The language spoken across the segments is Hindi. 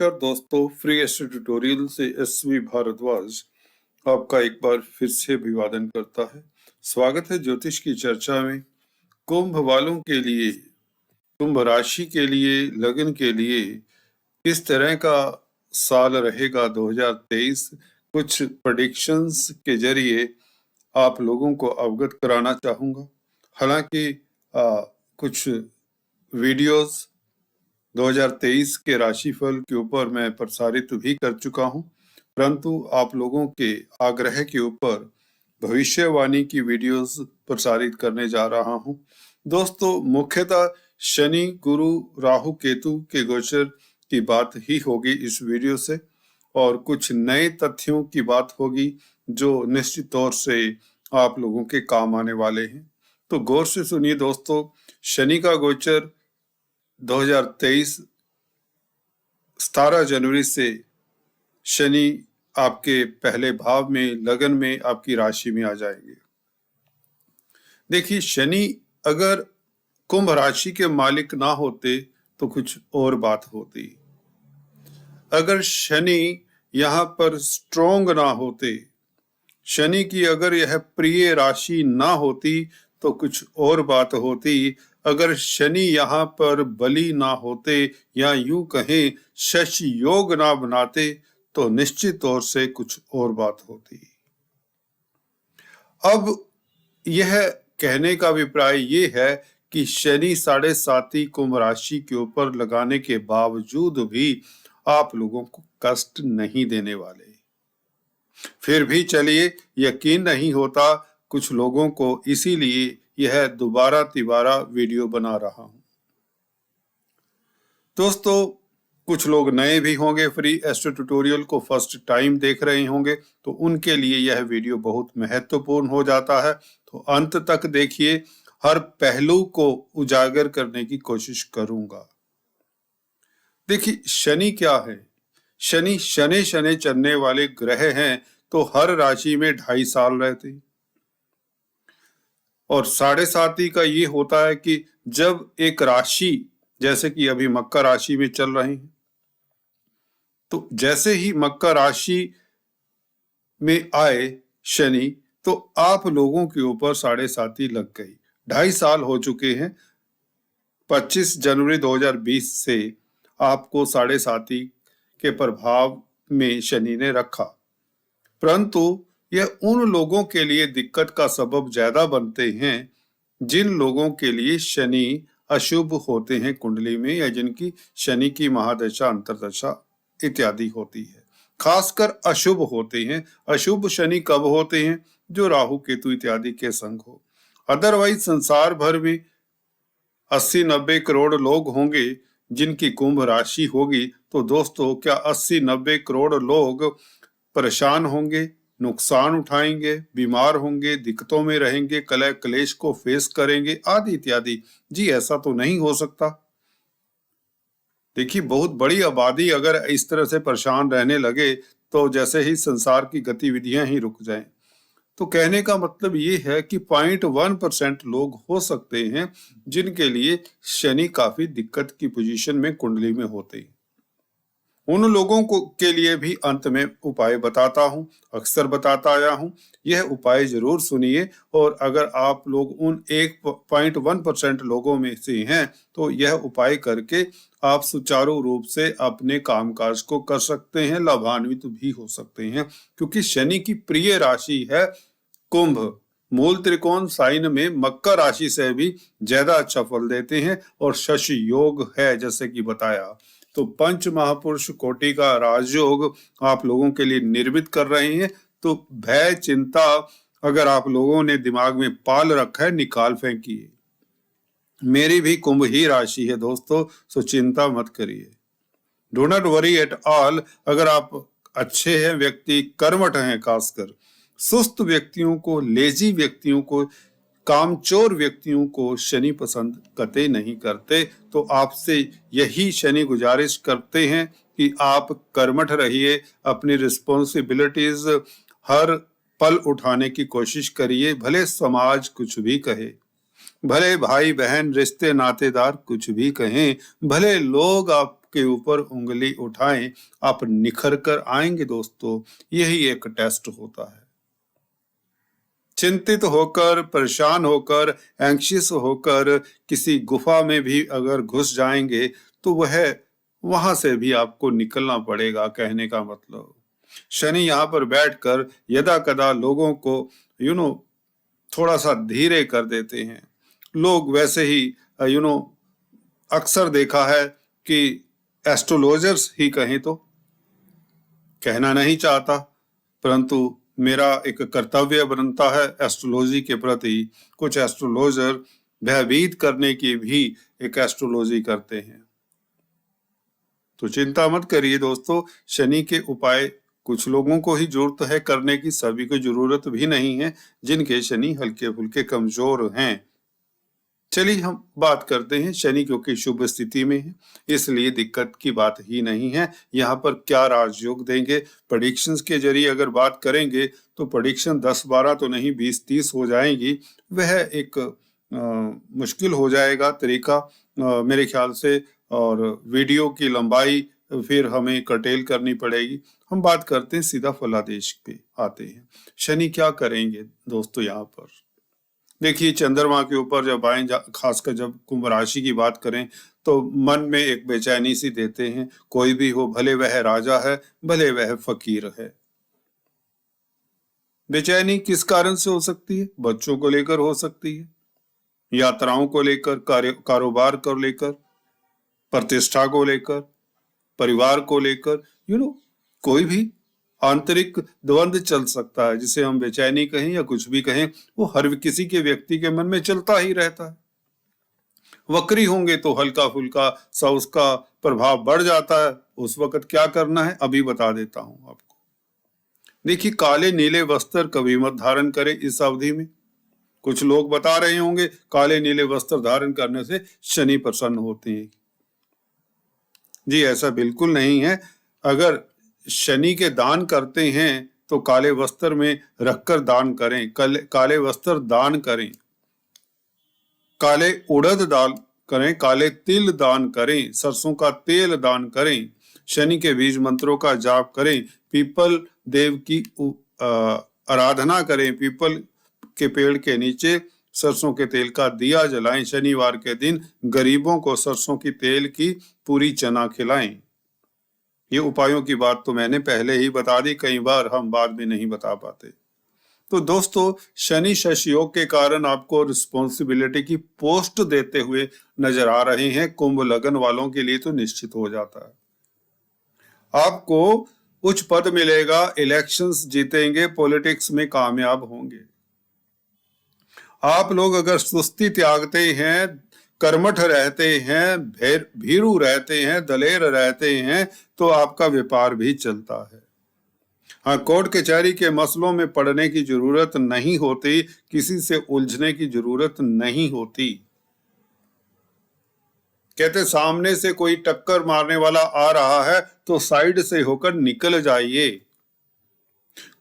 नमस्कार दोस्तों, फ्री एस्ट्रो ट्यूटोरियल से एसवी भारद्वाज आपका एक बार फिर से अभिवादन करता है। स्वागत है ज्योतिष की चर्चा में। कुंभ वालों के लिए, कुंभ राशि के लिए, लगन के लिए किस तरह का साल रहेगा 2023, कुछ प्रेडिक्शंस के जरिए आप लोगों को अवगत कराना चाहूंगा। हालांकि कुछ वीडियोस 2023 के राशिफल के ऊपर मैं प्रसारित भी कर चुका हूं, परंतु आप लोगों के आग्रह के ऊपर भविष्यवाणी की वीडियोस प्रसारित करने जा रहा हूं। दोस्तों, मुख्यतः शनि, गुरु, राहु, केतु के गोचर की बात ही होगी इस वीडियो से, और कुछ नए तथ्यों की बात होगी जो निश्चित तौर से आप लोगों के काम आने वाले हैं। तो गौर से सुनिए दोस्तों। शनि का गोचर 2023 17 जनवरी से शनि आपके पहले भाव में, लगन में, आपकी राशि में आ जाएंगे। देखिए, शनि अगर कुंभ राशि के मालिक ना होते तो कुछ और बात होती। अगर शनि यहाँ पर स्ट्रोंग ना होते, शनि की अगर यह प्रिय राशि ना होती तो कुछ और बात होती। अगर शनि यहाँ पर बली ना होते, या यूं कहें शश योग ना बनाते, तो निश्चित तौर से कुछ और बात होती। अब यह कहने का अभिप्राय ये है कि शनि 7.5 कुंभ राशि के ऊपर लगाने के बावजूद भी आप लोगों को कष्ट नहीं देने वाले। फिर भी चलिए, यकीन नहीं होता कुछ लोगों को, इसीलिए यह दोबारा तिबारा वीडियो बना रहा हूं। दोस्तों, कुछ लोग नए भी होंगे, फ्री एस्ट्रो ट्यूटोरियल को फर्स्ट टाइम देख रहे होंगे, तो उनके लिए यह वीडियो बहुत महत्वपूर्ण हो जाता है। तो अंत तक देखिए, हर पहलू को उजागर करने की कोशिश करूंगा। देखिए, शनि क्या है? शनि शनि शनि चलने वाले ग्रह हैं, तो हर राशि में 2.5 साल रहते। और 7.5 का ये होता है कि जब एक राशि, जैसे कि अभी मकर राशि में चल रहे हैं, तो जैसे ही मकर राशि में आए शनि, तो आप लोगों के ऊपर 7.5 लग गई। 2.5 साल हो चुके हैं। 25 जनवरी 2020 से आपको 7.5 के प्रभाव में शनि ने रखा, परंतु यह उन लोगों के लिए दिक्कत का सबब ज्यादा बनते हैं जिन लोगों के लिए शनि अशुभ होते हैं कुंडली में, या जिनकी शनि की महादशा, अंतरदशा इत्यादि होती है। खासकर अशुभ होते हैं। अशुभ शनि कब होते हैं? जो राहु, केतु इत्यादि के संग हो। अदरवाइज संसार भर में 80-90 करोड़ लोग होंगे जिनकी कुंभ राशि होगी, तो दोस्तों, क्या 80-90 करोड़ लोग परेशान होंगे, नुकसान उठाएंगे, बीमार होंगे, दिक्कतों में रहेंगे, कलह क्लेश को फेस करेंगे, आदि इत्यादि? जी, ऐसा तो नहीं हो सकता। देखिए, बहुत बड़ी आबादी अगर इस तरह से परेशान रहने लगे तो जैसे ही संसार की गतिविधियां ही रुक जाएं। तो कहने का मतलब ये है कि 0.1% लोग हो सकते हैं जिनके लिए शनि काफी दिक्कत की पोजीशन में कुंडली में होते हैं। उन लोगों को के लिए भी अंत में उपाय बताता हूं, अक्सर बताता आया हूं। यह उपाय जरूर सुनिए, और अगर आप लोग उन 1.1% लोगों में से हैं तो यह उपाय करके आप सुचारू रूप से अपने कामकाज को कर सकते हैं, लाभान्वित भी हो सकते हैं। क्योंकि शनि की प्रिय राशि है कुंभ। मूल त्रिकोण साइन में मकर राशि से भी ज्यादा अच्छा फल देते हैं, और शश योग है जैसे कि बताया। तो पंच महापुरुष कोटि का राजयोग आप लोगों के लिए निर्मित कर रहे हैं। तो भय, चिंता अगर आप लोगों ने दिमाग में पाल रखा है, निकाल फेंकिए। मेरी भी कुंभ ही राशि है दोस्तों, सो चिंता मत करिए। Do not worry at all. अगर आप अच्छे हैं व्यक्ति, कर्मठ हैं, खासकर सुस्त व्यक्तियों को, लेजी व्यक्तियों को, कामचोर व्यक्तियों को शनि पसंद कतई नहीं करते। तो आपसे यही शनि गुजारिश करते हैं कि आप कर्मठ रहिए, अपनी रिस्पॉन्सिबिलिटीज हर पल उठाने की कोशिश करिए। भले समाज कुछ भी कहे, भले भाई बहन, रिश्ते नातेदार कुछ भी कहें, भले लोग आप के ऊपर उंगली उठाएं, आप निखर कर आएंगे दोस्तों। यही एक टेस्ट होता है। चिंतित होकर, परेशान होकर, एंग्शियस होकर किसी गुफा में भी अगर घुस जाएंगे तो वहां से भी आपको निकलना पड़ेगा। कहने का मतलब शनि यहाँ पर बैठकर यदा कदा लोगों को थोड़ा सा धीरे कर देते हैं। लोग वैसे ही अक्सर देखा है कि एस्ट्रोलॉजर्स ही कहें तो, कहना नहीं चाहता, परंतु मेरा एक कर्तव्य बनता है एस्ट्रोलॉजी के प्रति। कुछ एस्ट्रोलॉजर भयभीत करने की भी एक एस्ट्रोलॉजी करते हैं। तो चिंता मत करिए दोस्तों, शनि के उपाय कुछ लोगों को ही जरूरत है करने की, सभी को जरूरत भी नहीं है जिनके शनि हल्के फुल्के कमजोर हैं। चलिए हम बात करते हैं, शनि क्योंकि शुभ स्थिति में है इसलिए दिक्कत की बात ही नहीं है। यहाँ पर क्या राजयोग देंगे, प्रेडिक्शंस के जरिए अगर बात करेंगे तो प्रेडिक्शन 10-12 तो नहीं 20-30 हो जाएंगी। वह एक मुश्किल हो जाएगा तरीका मेरे ख्याल से, और वीडियो की लंबाई फिर हमें कर्टेल करनी पड़ेगी। हम बात करते हैं सीधा फलादेश पे आते हैं। शनि क्या करेंगे दोस्तों, यहाँ पर देखिए चंद्रमा के ऊपर जब आए, खासकर जब कुंभ राशि की बात करें तो मन में एक बेचैनी सी देते हैं। कोई भी हो, भले वह राजा है भले वह फकीर है। बेचैनी किस कारण से हो सकती है? बच्चों को लेकर हो सकती है, यात्राओं को लेकर, कारोबार को लेकर, प्रतिष्ठा को लेकर, परिवार को लेकर, कोई भी आंतरिक द्वंद चल सकता है, जिसे हम बेचैनी कहें या कुछ भी कहें, वो हर किसी के व्यक्ति के मन में चलता ही रहता है। वक्री होंगे तो हल्का फुल्का सा उसका प्रभाव बढ़ जाता है। उस वक्त क्या करना है अभी बता देता हूं आपको। देखिए काले नीले वस्त्र कभी मत धारण करें इस अवधि में। कुछ लोग बता रहे होंगे काले नीले वस्त्र धारण करने से शनि प्रसन्न होते हैं। जी ऐसा बिल्कुल नहीं है। अगर शनि के दान करते हैं तो काले वस्त्र में रखकर दान करें, काले वस्त्र दान करें, काले उड़द दान करें, काले तिल दान करें, सरसों का तेल दान करें, शनि के बीज मंत्रों का जाप करें, पीपल देव की आराधना करें, पीपल के पेड़ के नीचे सरसों के तेल का दिया जलाएं, शनिवार के दिन गरीबों को सरसों की तेल की पूरी चना खिलाएं। ये उपायों की बात तो मैंने पहले ही बता दी, कई बार हम बाद में नहीं बता पाते। तो दोस्तों शनि शशि योग के कारण आपको रिस्पॉन्सिबिलिटी की पोस्ट देते हुए नजर आ रहे हैं। कुंभ लगन वालों के लिए तो निश्चित हो जाता है, आपको उच्च पद मिलेगा, इलेक्शंस जीतेंगे, पॉलिटिक्स में कामयाब होंगे। आप लोग अगर सुस्ती त्यागते हैं, कर्मठ रहते हैं, भीरू रहते हैं, दलेर रहते हैं तो आपका व्यापार भी चलता है। हाँ, कोर्ट कचहरी के मसलों में पड़ने की जरूरत नहीं होती, किसी से उलझने की जरूरत नहीं होती। कहते सामने से कोई टक्कर मारने वाला आ रहा है तो साइड से होकर निकल जाइए।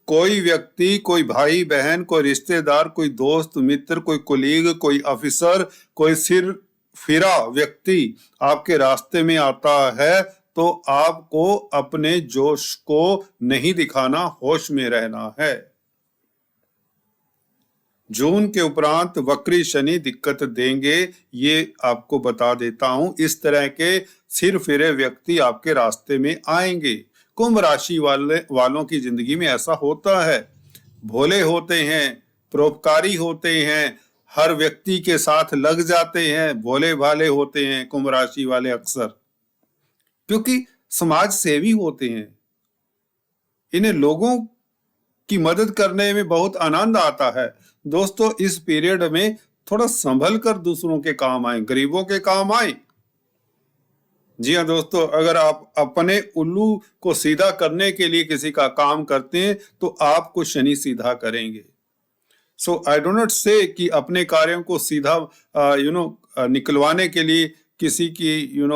कोई व्यक्ति, कोई भाई बहन, कोई रिश्तेदार, कोई दोस्त मित्र, कोई कोलीग, कोई ऑफिसर, कोई सिर फिरा व्यक्ति आपके रास्ते में आता है तो आपको अपने जोश को नहीं दिखाना, होश में रहना है। जून के उपरांत वक्री शनि दिक्कत देंगे, ये आपको बता देता हूं। इस तरह के सिर फिरे व्यक्ति आपके रास्ते में आएंगे। कुंभ राशि वालों की जिंदगी में ऐसा होता है। भोले होते हैं, परोपकारी होते हैं, हर व्यक्ति के साथ लग जाते हैं, भोले भाले होते हैं कुंभ राशि वाले अक्सर, क्योंकि समाज सेवी होते हैं। इन्हें लोगों की मदद करने में बहुत आनंद आता है। दोस्तों इस पीरियड में थोड़ा संभल कर दूसरों के काम आए, गरीबों के काम आए। जी हाँ दोस्तों, अगर आप अपने उल्लू को सीधा करने के लिए किसी का काम करते हैं तो आपको शनि सीधा करेंगे। सो आई डो नॉट से कि अपने कार्यों को सीधा निकलवाने के लिए किसी की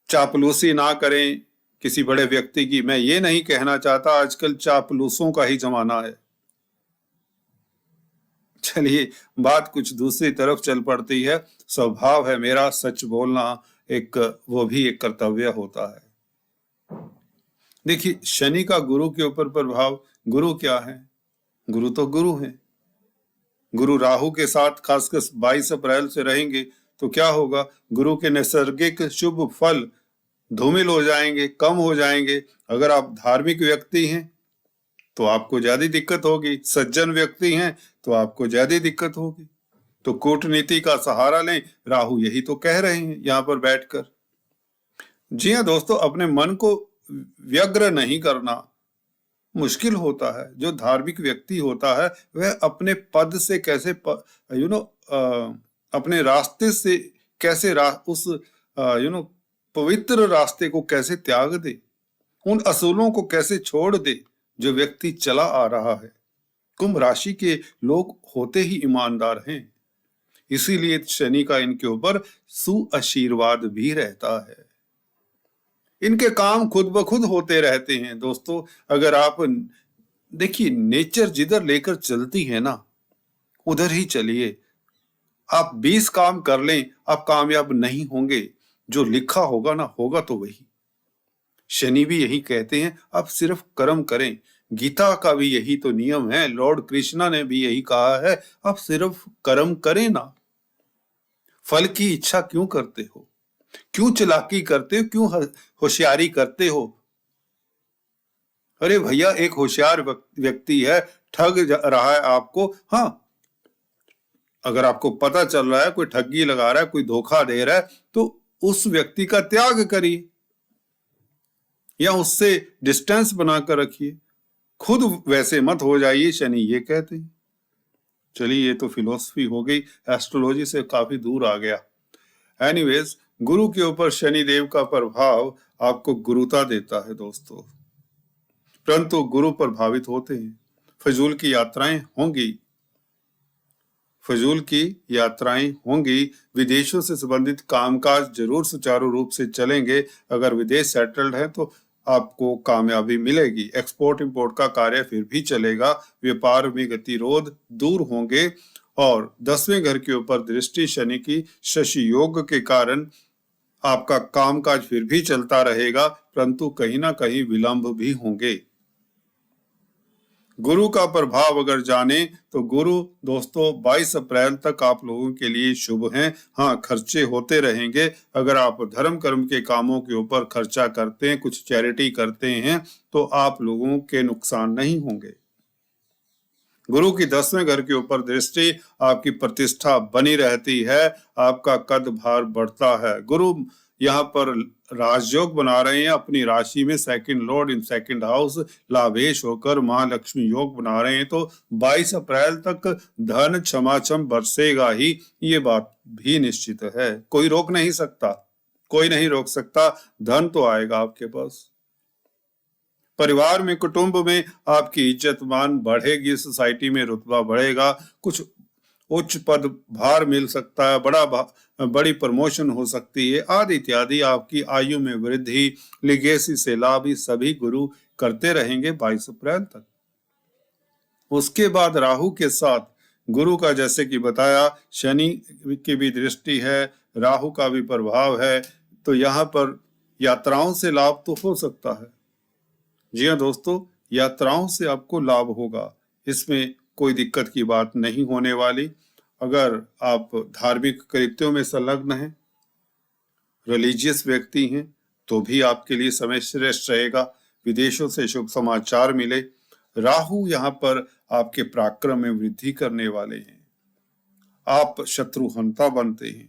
चापलूसी ना करें, किसी बड़े व्यक्ति की। मैं ये नहीं कहना चाहता, आजकल चापलूसों का ही जमाना है। चलिए बात कुछ दूसरी तरफ चल पड़ती है। स्वभाव है मेरा सच बोलना, वो भी एक कर्तव्य होता है। देखिए, शनि का गुरु के ऊपर प्रभाव, गुरु क्या है? गुरु तो गुरु है। गुरु राहु के साथ खासकर 22 अप्रैल से रहेंगे तो क्या होगा? गुरु के नैसर्गिक शुभ फल धूमिल हो जाएंगे, कम हो जाएंगे। अगर आप धार्मिक व्यक्ति हैं तो आपको ज्यादा दिक्कत होगी, सज्जन व्यक्ति हैं तो आपको ज्यादा दिक्कत होगी। तो कूटनीति का सहारा लें, राहु यही तो कह रहे हैं यहाँ पर बैठकर। जी हाँ दोस्तों, अपने मन को व्यग्र नहीं करना मुश्किल होता है। जो धार्मिक व्यक्ति होता है वह अपने पद से कैसे अपने रास्ते से कैसे उस पवित्र रास्ते को कैसे त्याग दे, उन असूलों को कैसे छोड़ दे जो व्यक्ति चला आ रहा है। कुंभ राशि के लोग होते ही ईमानदार हैं, इसीलिए शनि का इनके ऊपर सुआशीर्वाद भी रहता है। इनके काम खुद ब खुद होते रहते हैं दोस्तों। अगर आप देखिए, नेचर जिधर लेकर चलती है ना, उधर ही चलिए। आप 20 काम कर लें, आप कामयाब नहीं होंगे। जो लिखा होगा ना, होगा तो वही। शनि भी यही कहते हैं, आप सिर्फ कर्म करें। गीता का भी यही तो नियम है, लॉर्ड कृष्णा ने भी यही कहा है, आप सिर्फ कर्म करें ना। फल की इच्छा क्यों करते हो? क्यों चालाकी करते हो? क्यों होशियारी करते हो? अरे भैया, एक होशियार व्यक्ति है, ठग रहा है आपको। हाँ, अगर आपको पता चल रहा है कोई ठगी लगा रहा है, कोई धोखा दे रहा है, तो उस व्यक्ति का त्याग करिए या उससे डिस्टेंस बनाकर रखिए। खुद वैसे मत हो जाइए, शनि ये कहते हैं। चलिए, ये तो फिलोसफी हो गई, एस्ट्रोलॉजी से काफी दूर आ गया। एनीवेज, गुरु के ऊपर शनि देव का प्रभाव आपको गुरुता देता है दोस्तों, परंतु गुरु प्रभावित होते हैं। फजूल की यात्राएं होंगी। विदेशों से संबंधित कामकाज जरूर सुचारू रूप से चलेंगे। अगर विदेश सेटल्ड है तो आपको कामयाबी मिलेगी। एक्सपोर्ट इंपोर्ट का कार्य फिर भी चलेगा। व्यापार में गतिरोध दूर होंगे। और 10वें घर के ऊपर दृष्टि शनि की, शशि योग के कारण आपका कामकाज फिर भी चलता रहेगा, परंतु कहीं ना कहीं विलंब भी होंगे। गुरु का प्रभाव अगर जाने तो गुरु दोस्तों 22 अप्रैल तक आप लोगों के लिए शुभ हैं। हाँ, खर्चे होते रहेंगे। अगर आप धर्म कर्म के कामों के ऊपर खर्चा करते हैं, कुछ चैरिटी करते हैं, तो आप लोगों के नुकसान नहीं होंगे। गुरु की 10वें घर के ऊपर दृष्टि, आपकी प्रतिष्ठा बनी रहती है, आपका कद भार बढ़ता है। गुरु यहाँ पर राजयोग बना रहे हैं अपनी राशि में, second lord in second house, लाभेश होकर महालक्ष्मी योग बना रहे हैं। तो 22 अप्रैल तक धन छमाछम बरसेगा ही, ये बात भी निश्चित है। कोई रोक नहीं सकता, कोई नहीं रोक सकता। धन तो आएगा आपके पास। परिवार में, कुटुंब में आपकी इज्जत मान बढ़ेगी, सोसाइटी में रुतबा बढ़ेगा, कुछ उच्च पद भार मिल सकता है, बड़ी प्रमोशन हो सकती है, आदि इत्यादि। आपकी आयु में वृद्धि, लिगेसी से लाभ, सभी गुरु करते रहेंगे 22 अप्रैल तक। उसके बाद राहु के साथ गुरु का, जैसे कि बताया, शनि की भी दृष्टि है, राहु का भी प्रभाव है, तो यहाँ पर यात्राओं से लाभ तो हो सकता है। जी हाँ दोस्तों, यात्राओं से आपको लाभ होगा, इसमें कोई दिक्कत की बात नहीं होने वाली। अगर आप धार्मिक कृत्यों में संलग्न हैं, रिलीजियस व्यक्ति हैं, तो भी आपके लिए समय श्रेष्ठ रहेगा। विदेशों से शुभ समाचार मिले। राहु यहाँ पर आपके पराक्रम में वृद्धि करने वाले हैं, आप शत्रुहंता बनते हैं।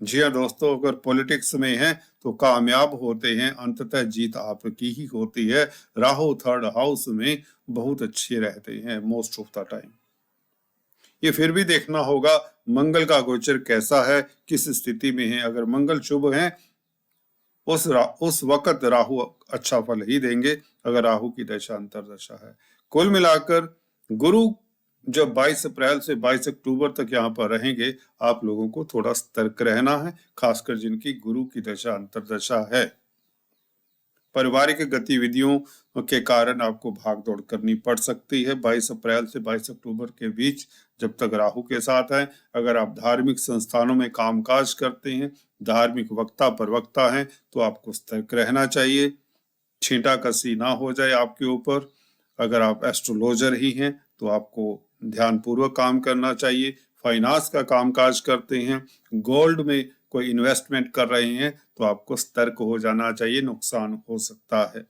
जी हाँ दोस्तों, अगर पॉलिटिक्स में हैं तो कामयाब होते हैं, अंततः जीत आपकी ही होती है। राहु 3rd हाउस में बहुत अच्छे रहते हैं मोस्ट ऑफ द टाइम। ये फिर भी देखना होगा मंगल का गोचर कैसा है, किस स्थिति में है। अगर मंगल शुभ है, उस वक्त राहु अच्छा फल ही देंगे, अगर राहु की दशा अंतर्दशा है। कुल मिलाकर गुरु जब 22 अप्रैल से 22 अक्टूबर तक यहाँ पर रहेंगे, आप लोगों को थोड़ा सतर्क रहना है, खासकर जिनकी गुरु की दशा अंतर्दशा है। पारिवारिक गतिविधियों के कारण आपको भाग दौड़ करनी पड़ सकती है। 22 अप्रैल से 22 अक्टूबर के बीच जब तक राहु के साथ है। अगर आप धार्मिक संस्थानों में कामकाज करते हैं, धार्मिक वक्ता प्रवक्ता हैं, तो आपको सतर्क रहना चाहिए, छींटा कसी ना हो जाए आपके ऊपर। अगर आप एस्ट्रोलॉजर ही हैं तो आपको ध्यानपूर्वक काम करना चाहिए। फाइनेंस का कामकाज करते हैं, गोल्ड में कोई इन्वेस्टमेंट कर रहे हैं, तो आपको सतर्क हो जाना चाहिए, नुकसान हो सकता है।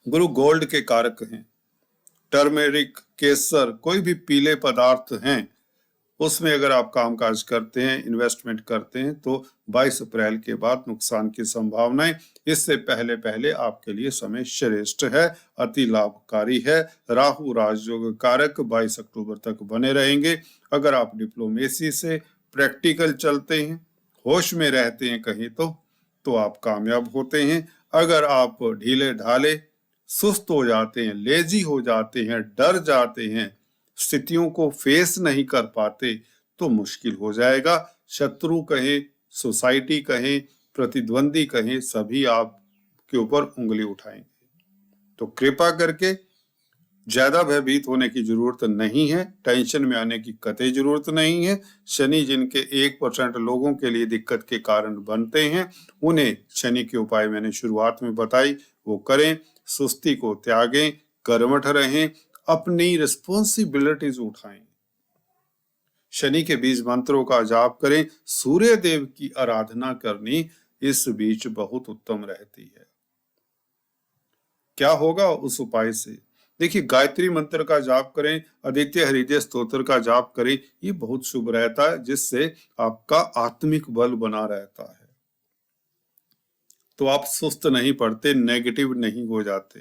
गुरु गोल्ड के कारक हैं। टर्मेरिक, केसर, कोई भी पीले पदार्थ हैं, उसमें अगर आप कामकाज करते हैं, इन्वेस्टमेंट करते हैं, तो 22 अप्रैल के बाद नुकसान की संभावनाएं, इससे पहले पहले आपके लिए समय श्रेष्ठ है, अति लाभकारी है। राहु राजयोग कारक 22 अक्टूबर तक बने रहेंगे। अगर आप डिप्लोमेसी से प्रैक्टिकल चलते हैं, होश में रहते हैं कहीं तो आप कामयाब होते हैं। अगर आप ढीले ढाले, सुस्त हो जाते हैं, लेजी हो जाते हैं, डर जाते हैं, स्थितियों को फेस नहीं कर पाते, तो मुश्किल हो जाएगा। शत्रु कहें, सोसाइटी कहें, प्रतिद्वंदी कहें, सभी आपके ऊपर उंगली उठाएंगे। तो कृपा करके ज्यादा भयभीत होने की जरूरत नहीं है, टेंशन में आने की कतई जरूरत नहीं है। शनि जिनके 1% लोगों के लिए दिक्कत के कारण बनते हैं, उन्हें शनि के उपाय मैंने शुरुआत में बताई, वो करें। सुस्ती को त्यागें, कर्मठ रहें, अपनी रिस्पॉन्सिबिलिटीज उठाएं। शनि के बीज मंत्रों का जाप करें, सूर्य देव की आराधना करनी इस बीच बहुत उत्तम रहती है। क्या होगा उस उपाय से? देखिए, गायत्री मंत्र का जाप करें, आदित्य हृदय स्तोत्र का जाप करें, ये बहुत शुभ रहता है, जिससे आपका आत्मिक बल बना रहता है। तो आप सुस्त नहीं पड़ते, नेगेटिव नहीं हो जाते।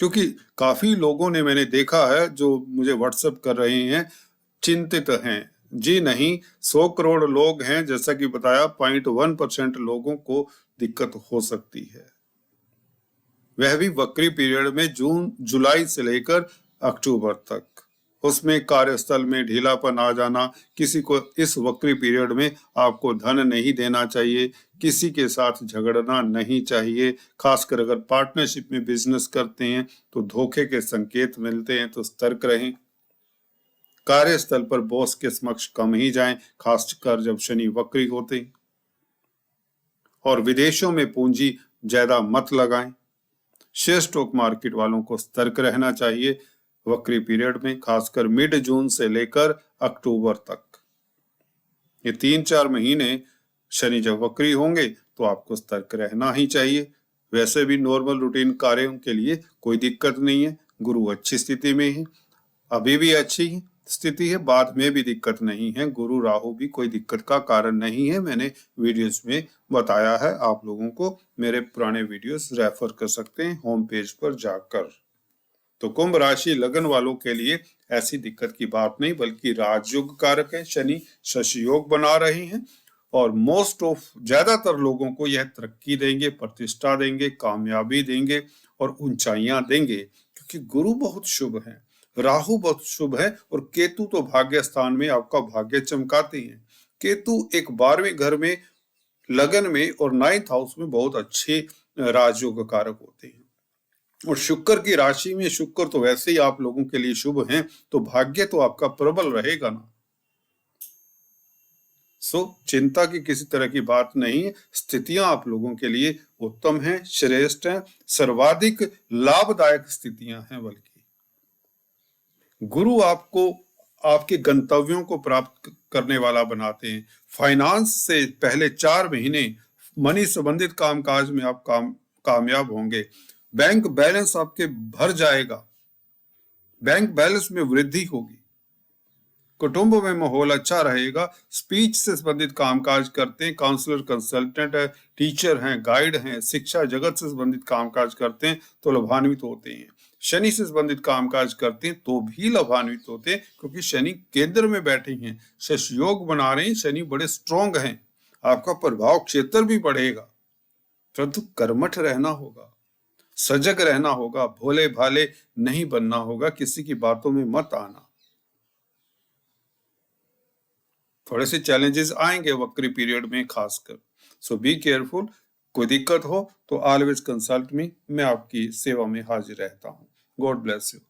क्योंकि काफी लोगों ने मैंने देखा है जो मुझे व्हाट्सएप कर रहे हैं, चिंतित हैं। जी नहीं, 100 करोड़ लोग हैं, जैसा कि बताया 0.1% लोगों को दिक्कत हो सकती है, वह भी वक्री पीरियड में जुलाई से लेकर अक्टूबर तक। उसमें कार्यस्थल में ढीलापन आ जाना, किसी को इस वक्री पीरियड में आपको धन नहीं देना चाहिए, किसी के साथ झगड़ना नहीं चाहिए। खासकर अगर पार्टनरशिप में बिजनेस करते हैं तो धोखे के संकेत मिलते हैं, तो सतर्क रहें। कार्यस्थल पर बॉस के समक्ष कम ही जाएं, खासकर जब शनि वक्री होते हैं। और विदेशों में पूंजी ज्यादा मत लगाएं। शेयर स्टॉक मार्केट वालों को सतर्क रहना चाहिए वक्री पीरियड में, खासकर मिड जून से लेकर अक्टूबर तक। ये 3-4 महीने शनि जब वक्री होंगे तो आपको सतर्क रहना ही चाहिए। वैसे भी नॉर्मल रूटीन कार्यों के लिए कोई दिक्कत नहीं है, गुरु अच्छी स्थिति में है, अभी भी अच्छी स्थिति है, बाद में भी दिक्कत नहीं है। गुरु राहु भी कोई दिक्कत का कारण नहीं है, मैंने वीडियोस में बताया है। आप लोगों को मेरे पुराने वीडियोस रेफर कर सकते हैं होम पेज पर जाकर। तो कुंभ राशि लगन वालों के लिए ऐसी दिक्कत की बात नहीं, बल्कि राजयोग कारक है, शनि शशि योग बना रहे हैं, और मोस्ट ऑफ ज्यादातर लोगों को यह तरक्की देंगे, प्रतिष्ठा देंगे, कामयाबी देंगे और ऊंचाइयां देंगे, क्योंकि गुरु बहुत शुभ है, राहु बहुत शुभ है, और केतु तो भाग्य स्थान में आपका भाग्य चमकाते हैं। केतु एक 12वें घर में, लगन में और 9th हाउस में बहुत अच्छे राजयोग कारक होते हैं। और शुक्र की राशि में, शुक्र तो वैसे ही आप लोगों के लिए शुभ हैं, तो भाग्य तो आपका प्रबल रहेगा ना। चिंता की किसी तरह की बात नहीं है, स्थितियां आप लोगों के लिए उत्तम हैं, श्रेष्ठ हैं, सर्वाधिक लाभदायक स्थितियां हैं। बल्कि गुरु आपको आपके गंतव्यों को प्राप्त करने वाला बनाते हैं। फाइनेंस से पहले 4 महीने मनी संबंधित कामकाज में आप कामयाब होंगे। बैंक बैलेंस आपके भर जाएगा, बैंक बैलेंस में वृद्धि होगी, कुटुंब में माहौल अच्छा रहेगा। स्पीच से संबंधित कामकाज करते हैं, काउंसलर, कंसल्टेंट है, टीचर हैं, गाइड हैं, शिक्षा जगत से संबंधित कामकाज करते हैं तो लाभान्वित होते हैं। शनि से संबंधित कामकाज करते हैं तो भी लाभान्वित होते हैं, क्योंकि शनि केंद्र में बैठे हैं, शशि योग बना रहे हैं, शनि बड़े स्ट्रॉन्ग हैं, आपका प्रभाव क्षेत्र भी बढ़ेगा। परंतु कर्मठ रहना होगा, सजग रहना होगा, भोले भाले नहीं बनना होगा, किसी की बातों में मत आना। थोड़े से चैलेंजेस आएंगे वक्री पीरियड में खासकर, सो बी केयरफुल। कोई दिक्कत हो तो ऑलवेज कंसल्ट मी, मैं आपकी सेवा में हाजिर रहता हूँ। God bless you.